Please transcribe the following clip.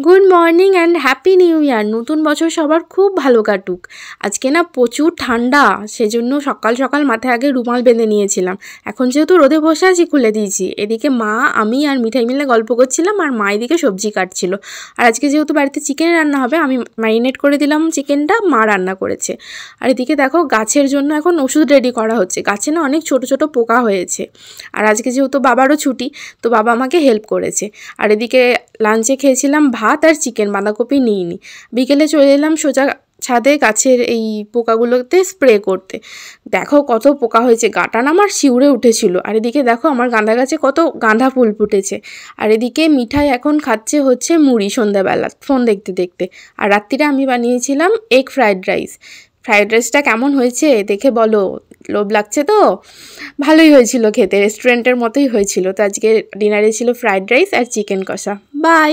Good morning and happy new year. নতুন বছর সবার খুব ভালো কাটুক। আজকে না প্রচুর ঠান্ডা, সেজন্য সকাল সকাল মাথায় আগে রুমাল বেঁধে নিয়েছিলাম। এখন যেহেতু রোদে বসে আছি খুলে দিয়েছি। এদিকে মা, আমি আর মিঠাই মিলে গল্প করছিলাম, আর মা এদিকে সবজি কাটছিল। আর আজকে যেহেতু বাড়িতে চিকেন রান্না হবে, আমি ম্যারিনেট করে দিলাম চিকেনটা, মা রান্না করেছে। আর এদিকে দেখো গাছের জন্য এখন ওষুধ রেডি করা হচ্ছে। গাছে না অনেক ছোট ছোট পোকা হয়েছে। আর আজকে যেহেতু বাবারও ছুটি, তো বাবা আমাকে হেল্প করেছে। আর এদিকে লাঞ্চে খেয়েছিলাম ভাত আর চিকেন, বাঁধাকপি নিইনি। বিকেলে চলে এলাম সোজা ছাদে গাছের এই পোকাগুলোতে স্প্রে করতে। দেখো কত পোকা হয়েছে, গাটা না আমার শিউরে উঠেছিল। আর এদিকে দেখো আমার গাঁদা গাছে কত গাঁদা ফুল ফুটেছে। আর এদিকে মিঠাই এখন খাচ্ছে হচ্ছে মুড়ি সন্ধ্যাবেলা ফোন দেখতে দেখতে। আর রাত্রিরে আমি বানিয়েছিলাম এগ ফ্রাইড রাইস। ফ্রাইড রাইসটা কেমন হয়েছে দেখে বলো। লোভ লাগছে তো? ভালোই হয়েছিল খেতে, রেস্টুরেন্টের মতোই হয়েছিল। তো আজকে ডিনারে ছিল ফ্রাইড রাইস আর চিকেন কষা। বাই।